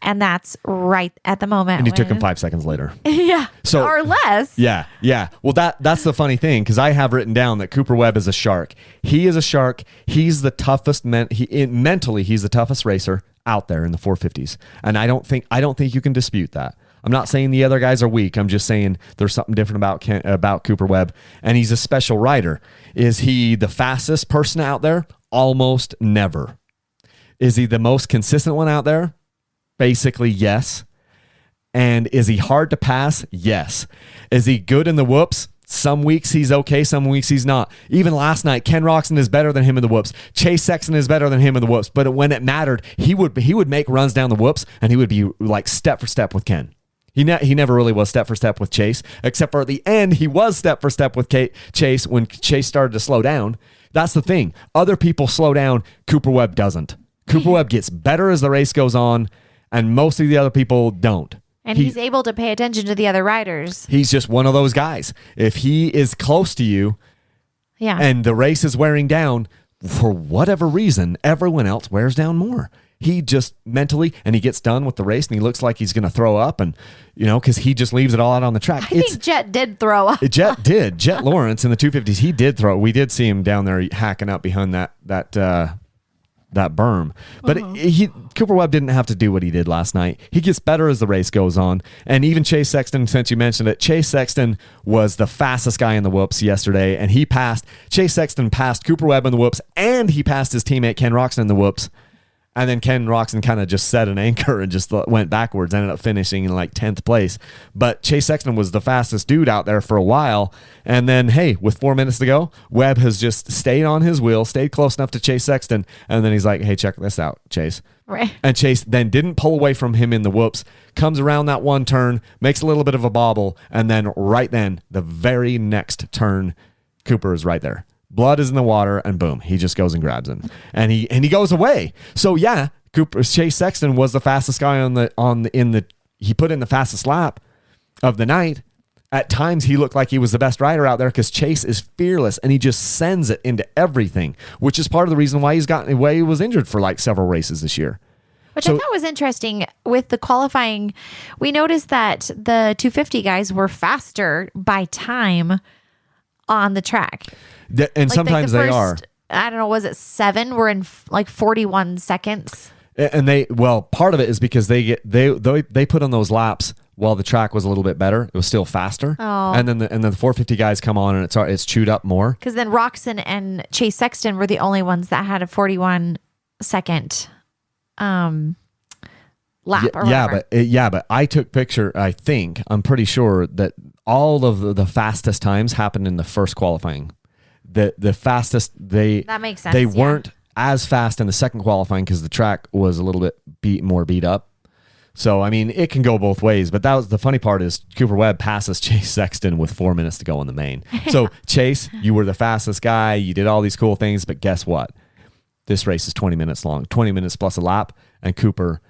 And that's right at the moment. And he took him 5 seconds later. Yeah. So, or less. Yeah. Yeah. Well, that's the funny thing, because I have written down that Cooper Webb is a shark. He is a shark. He's the toughest mentally, he's the toughest racer out there in the 450s. And I don't think you can dispute that. I'm not saying the other guys are weak. I'm just saying there's something different about Cooper Webb. And he's a special rider. Is he the fastest person out there? Almost never. Is he the most consistent one out there? Basically, yes. And is he hard to pass? Yes. Is he good in the whoops? Some weeks he's okay, some weeks he's not. Even last night, Ken Roxon is better than him in the whoops. Chase Sexton is better than him in the whoops. But when it mattered, he would make runs down the whoops, and he would be like step for step with Ken. He never really was step for step with Chase, except for at the end, he was step for step with Chase when Chase started to slow down. That's the thing. Other people slow down. Cooper Webb doesn't. Cooper Webb gets better as the race goes on, and most of the other people don't. And he's able to pay attention to the other riders. He's just one of those guys. If he is close to you and the race is wearing down, for whatever reason, everyone else wears down more. He just mentally, and he gets done with the race and he looks like he's going to throw up, and because he just leaves it all out on the track. I think Jet did throw up. Jet Lawrence in the 250s, he did throw. We did see him down there hacking up behind that berm. But Cooper Webb didn't have to do what he did last night. He gets better as the race goes on. And even Chase Sexton, since you mentioned it, Chase Sexton was the fastest guy in the whoops yesterday. And Chase Sexton passed Cooper Webb in the whoops, and he passed his teammate Ken Roxon in the whoops. And then Ken Roxon kind of just set an anchor and just went backwards, ended up finishing in like 10th place. But Chase Sexton was the fastest dude out there for a while. And then, hey, with 4 minutes to go, Webb has just stayed on his wheel, stayed close enough to Chase Sexton. And then he's like, hey, check this out, Chase. Right. And Chase then didn't pull away from him in the whoops, comes around that one turn, makes a little bit of a bobble. And then right then, the very next turn, Cooper is right there. Blood is in the water, and boom, he just goes and grabs him, and he goes away. So yeah, Chase Sexton was the fastest guy he put in the fastest lap of the night. At times, he looked like he was the best rider out there because Chase is fearless and he just sends it into everything, which is part of the reason why he was injured for like several races this year. Which I thought was interesting with the qualifying. We noticed that the 250 guys were faster by time on the track. And sometimes they are. I don't know, was it 7? We're in like 41 seconds. And part of it is because they put on those laps while the track was a little bit better. It was still faster. Oh. And then the 450 guys come on and it's chewed up more. Because then Roxon and Chase Sexton were the only ones that had a 41 second lap or whatever. But I took picture. I'm pretty sure that all of the fastest times happened in the first qualifying. The fastest that makes sense. They weren't as fast in the second qualifying because the track was a little bit more beat up. So I mean, it can go both ways. But that was the funny part is Cooper Webb passes Chase Sexton with 4 minutes to go in the main. So Chase, you were the fastest guy. You did all these cool things, but guess what? This race is 20 minutes long, 20 minutes plus a lap, and Cooper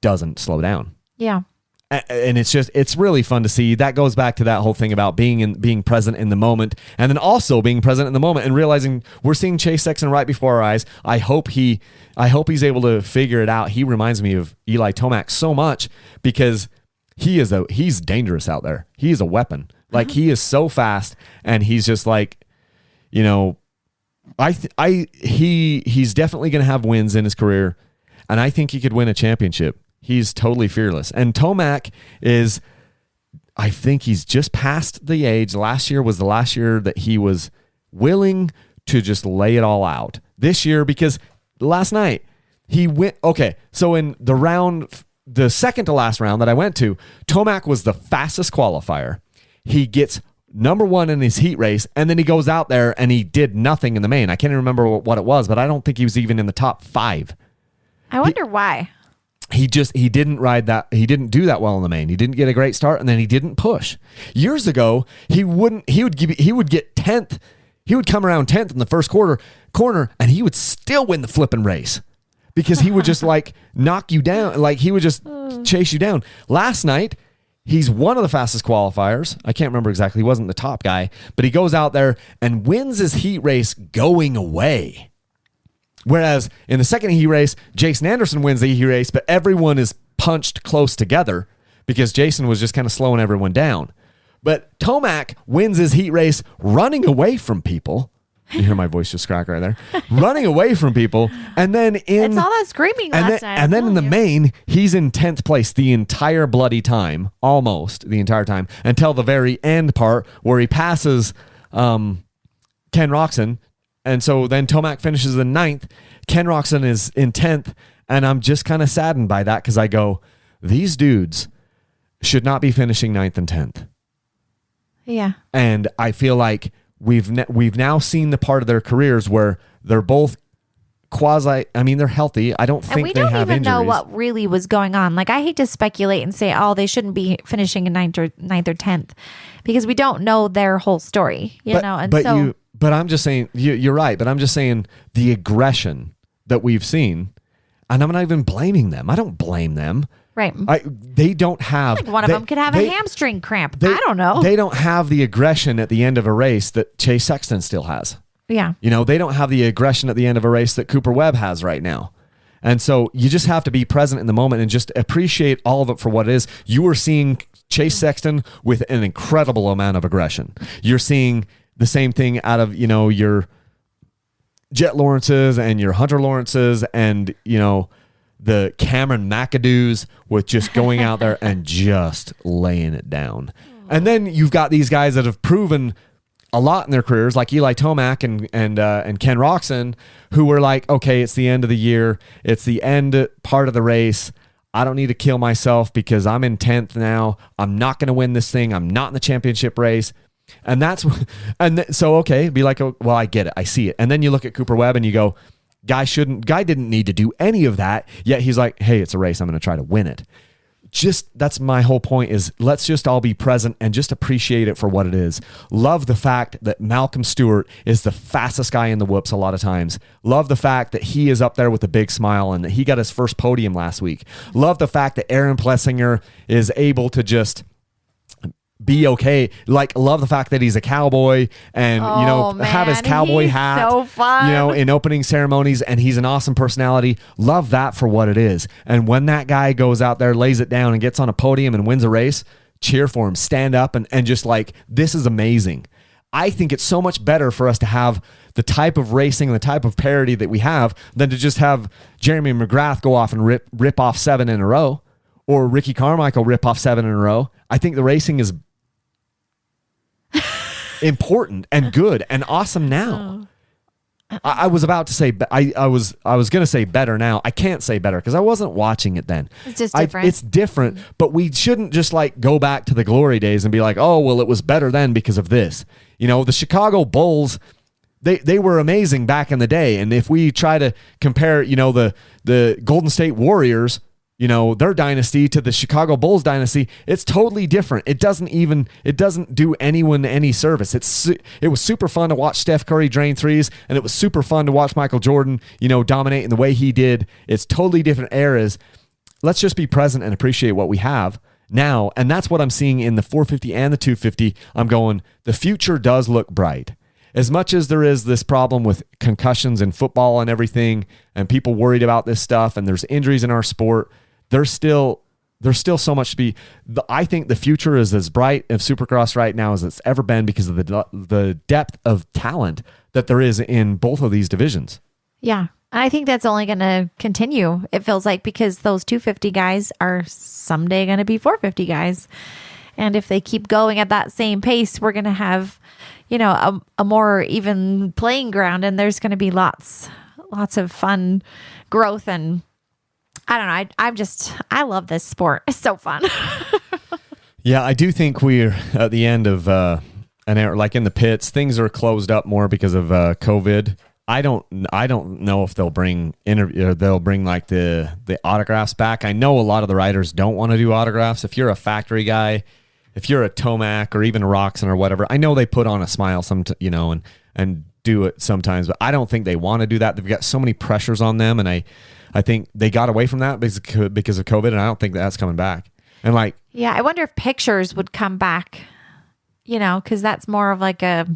doesn't slow down. Yeah. And it's really fun to see. That goes back to that whole thing about being present in the moment, and then also being present in the moment and realizing we're seeing Chase Sexton right before our eyes. I hope he's able to figure it out. He reminds me of Eli Tomac so much because he's dangerous out there. He is a weapon. Like he is so fast, and he's just like, he's definitely going to have wins in his career, and I think he could win a championship. He's totally fearless. And Tomac I think he's just past the age. Last year was the last year that he was willing to just lay it all out. This year, because last night he went, okay, so in the second to last round that I went to, Tomac was the fastest qualifier. He gets number 1 in his heat race, and then he goes out there and he did nothing in the main. I can't even remember what it was, but I don't think he was even in the top 5. I wonder why. He didn't ride that. He didn't do that well in the main. He didn't get a great start, and then he didn't push. Years ago, he would get 10th. He would come around 10th in the first corner, and he would still win the flipping race because he would just like knock you down. Like he would just chase you down. Last night, he's one of the fastest qualifiers. I can't remember exactly. He wasn't the top guy, but he goes out there and wins his heat race going away. Whereas in the second heat race, Jason Anderson wins the heat race, but everyone is punched close together because Jason was just kind of slowing everyone down. But Tomac wins his heat race running away from people. You hear my voice just crack right there. Running away from people. And then it's all that screaming last night. And then in the main, he's in 10th place the entire bloody time, almost the entire time, until the very end part where he passes Ken Roxon And so then Tomac finishes in 9th. Ken Roczen is in 10th. And I'm just kind of saddened by that because I go, these dudes should not be finishing 9th and 10th. Yeah. And I feel like we've now seen the part of their careers where they're both they're healthy. I don't think and we they don't have even injuries. know what really was going on. Like, I hate to speculate and say, oh, they shouldn't be finishing in 9th or 10th because we don't know their whole story, you know? And but I'm just saying, you're right. But I'm just saying the aggression that we've seen, and I'm not even blaming them. I don't blame them. Right. They don't have... Like one of them could have a hamstring cramp. I don't know. They don't have the aggression at the end of a race that Chase Sexton still has. Yeah. You know, they don't have the aggression at the end of a race that Cooper Webb has right now. And so you just have to be present in the moment and just appreciate all of it for what it is. You are seeing Chase Sexton with an incredible amount of aggression. You're seeing the same thing out of, your Jet Lawrence's and your Hunter Lawrence's and, the Cameron McAdoo's with just going out there and just laying it down. And then you've got these guys that have proven a lot in their careers, like Eli Tomac and Ken Roczen, who were like, okay, it's the end of the year. It's the end part of the race. I don't need to kill myself because I'm in 10th now. I'm not going to win this thing. I'm not in the championship race. And so, okay, be like, oh, well, I get it. I see it. And then you look at Cooper Webb and you go, guy didn't need to do any of that. Yet he's like, hey, it's a race. I'm going to try to win it. That's my whole point is let's just all be present and just appreciate it for what it is. Love the fact that Malcolm Stewart is the fastest guy in the whoops a lot of times. Love the fact that he is up there with a big smile and that he got his first podium last week. Love the fact that Aaron Plessinger is able to just be okay. Like, love the fact that he's a cowboy and, have his cowboy hat, so fun. In opening ceremonies, and he's an awesome personality. Love that for what it is. And when that guy goes out there, lays it down and gets on a podium and wins a race, cheer for him, stand up and just like, this is amazing. I think it's so much better for us to have the type of racing and the type of parity that we have than to just have Jeremy McGrath go off and rip off 7 in a row or Ricky Carmichael rip off 7 in a row. I think the racing is important and good and awesome now. I was about to say I was going to say better now. I can't say better because I wasn't watching it then. It's just different. It's different, but we shouldn't just like go back to the glory days and be like, oh, well, it was better then because of this. The Chicago Bulls, they were amazing back in the day. And if we try to compare, the Golden State Warriors, their dynasty to the Chicago Bulls dynasty, it's totally different. It doesn't do anyone any service. It was super fun to watch Steph Curry drain threes, and it was super fun to watch Michael Jordan, dominate in the way he did. It's totally different eras. Let's just be present and appreciate what we have now. And that's what I'm seeing in the 450 and the 250. I'm going, the future does look bright. As much as there is this problem with concussions in football and everything, and people worried about this stuff, and there's injuries in our sport, there's still so much to be. I think the future is as bright of Supercross right now as it's ever been because of the depth of talent that there is in both of these divisions. Yeah. And I think that's only going to continue, it feels like, because those 250 guys are someday going to be 450 guys. And if they keep going at that same pace, we're going to have, a more even playing ground, and there's going to be lots of fun growth. And I don't know. I love this sport. It's so fun. Yeah, I do think we're at the end of an era, like in the pits, things are closed up more because of COVID. I don't know if they'll bring like the autographs back. I know a lot of the riders don't want to do autographs. If you're a factory guy, if you're a Tomac or even a Roczen or whatever, I know they put on a smile and do it sometimes, but I don't think they want to do that. They've got so many pressures on them, and I think they got away from that because of COVID, and I don't think that's coming back. And yeah, I wonder if pictures would come back, because that's more of like a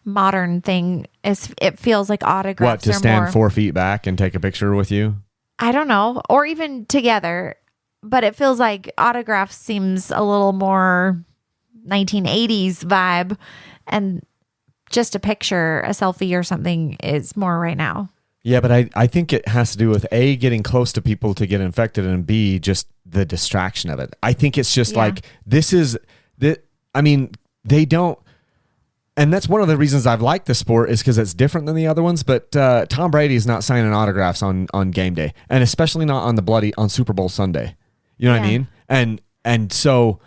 modern thing. It feels like autographs. What, to stand 4 feet back and take a picture with you? I don't know, or even together. But it feels like autographs seems a little more 1980s vibe, and just a picture, a selfie or something is more right now. Yeah, but I think it has to do with A, getting close to people to get infected, and B, just the distraction of it. I think it's just like, they don't, And that's one of the reasons I've liked the sport is because it's different than the other ones. But Tom Brady is not signing autographs on game day, and especially not on Super Bowl Sunday. You know what I mean? And so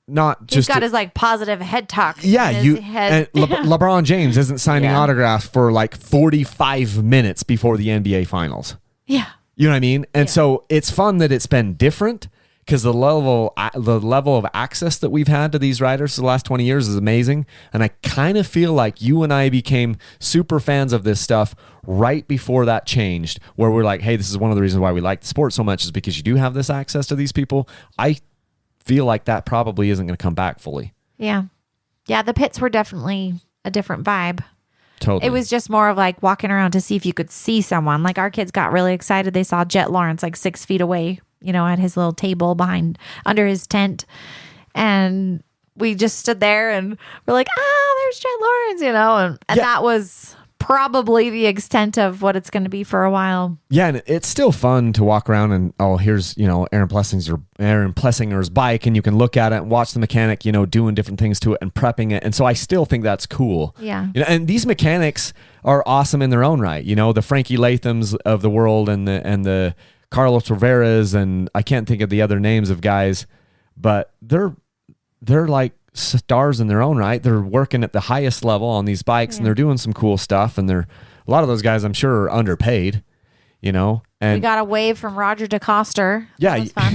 not just he's got his like positive head talk. Yeah, head. And LeBron James isn't signing autographs for like 45 minutes before the NBA Finals. Yeah, you know what I mean. And so it's fun that it's been different. Because the level of access that we've had to these riders for the last 20 years is amazing. And I kind of feel like you and I became super fans of this stuff right before that changed, where we're like, hey, this is one of the reasons why we like the sport so much is because you do have this access to these people. I feel like that probably isn't going to come back fully. Yeah. Yeah, the pits were definitely a different vibe. Totally. It was just more of like walking around to see if you could see someone. Like our kids got really excited. They saw Jet Lawrence like 6 feet away, at his little table under his tent. And we just stood there and we're like, there's Jet Lawrence, and that was probably the extent of what it's going to be for a while. Yeah, and it's still fun to walk around and here's Aaron Plessinger's bike, and you can look at it and watch the mechanic doing different things to it and prepping it, and so I still think that's cool. Yeah, and these mechanics are awesome in their own right. The Frankie Lathams of the world and the Carlos Rivera's, and I can't think of the other names of guys, but they're like stars in their own right. They're working at the highest level on these bikes, and they're doing some cool stuff. And a lot of those guys, I'm sure, are underpaid. And we got a wave from Roger DeCoster. Yeah, that was fun.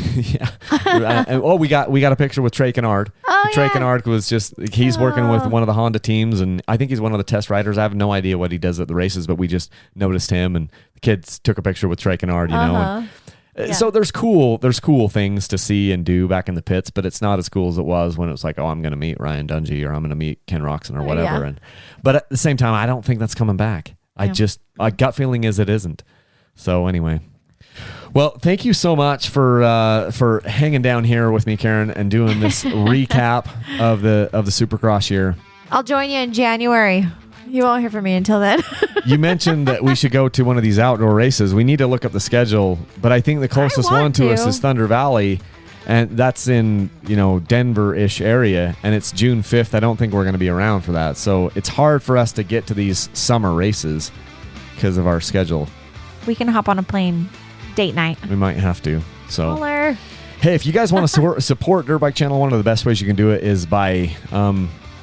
Yeah. We got a picture with Trey Kennard. Trey Kennard was he's working with one of the Honda teams, and I think he's one of the test riders. I have no idea what he does at the races, but we just noticed him, and the kids took a picture with Trey Kennard. So there's cool things to see and do back in the pits, but it's not as cool as it was when it was like, I'm going to meet Ryan Dungey or I'm going to meet Ken Roxon or whatever. But at the same time, I don't think that's coming back. My gut feeling is it isn't. So anyway, well, thank you so much for hanging down here with me, Karen, and doing this recap of the Supercross year. I'll join you in January. You won't hear from me until then. You mentioned that we should go to one of these outdoor races. We need to look up the schedule, but I think the closest one to us is Thunder Valley, and that's in Denver-ish area, and it's June 5th. I don't think we're going to be around for that, so it's hard for us to get to these summer races because of our schedule. We can hop on a plane date night. We might have to. So, Holler. Hey, if you guys want to support Dirt Bike Channel, one of the best ways you can do it is by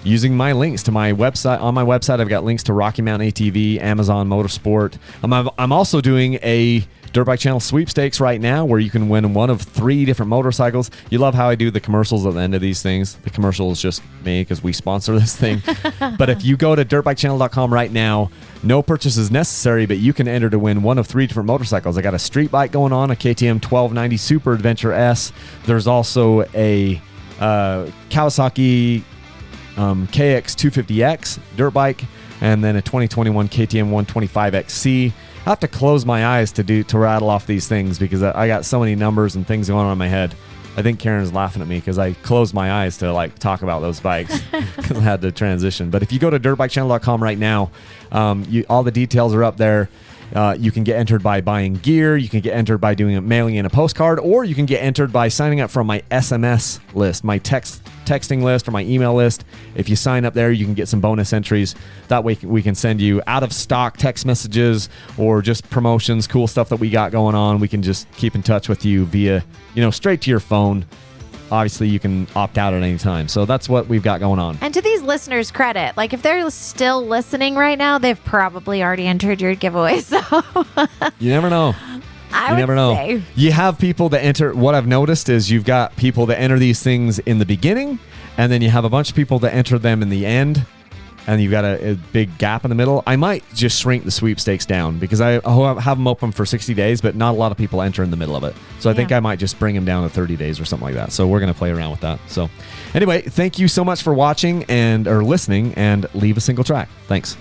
using my links to my website. On my website, I've got links to Rocky Mountain ATV, Amazon Motorsport. I'm also doing a Dirt Bike Channel sweepstakes right now where you can win one of 3 different motorcycles. You love how I do the commercials at the end of these things. The commercial is just me because we sponsor this thing. But if you go to dirtbikechannel.com right now, no purchase is necessary, but you can enter to win one of 3 different motorcycles. I got a street bike going on, a KTM 1290 Super Adventure S. There's also a Kawasaki KX250X dirt bike, and then a 2021 KTM 125XC. I have to close my eyes to rattle off these things because I got so many numbers and things going on in my head. I think Karen's laughing at me because I closed my eyes to talk about those bikes because I had to transition. But if you go to dirtbikechannel.com right now, all the details are up there. You can get entered by buying gear. You can get entered by mailing in a postcard, or you can get entered by signing up for my SMS list, my texting list, or my email list. If you sign up there, you can get some bonus entries. That way we can send you out of stock text messages or just promotions, cool stuff that we got going on. We can just keep in touch with you via, straight to your phone. Obviously, you can opt out at any time. So that's what we've got going on. And to these listeners' credit, if they're still listening right now, they've probably already entered your giveaway. So you never know. You never know. You have people that enter. What I've noticed is you've got people that enter these things in the beginning, and then you have a bunch of people that enter them in the end, and you've got a big gap in the middle. I might just shrink the sweepstakes down because I have them open for 60 days, but not a lot of people enter in the middle of it. So I think I might just bring them down to 30 days or something like that. So we're going to play around with that. So anyway, thank you so much for watching or listening, and leave a single track. Thanks.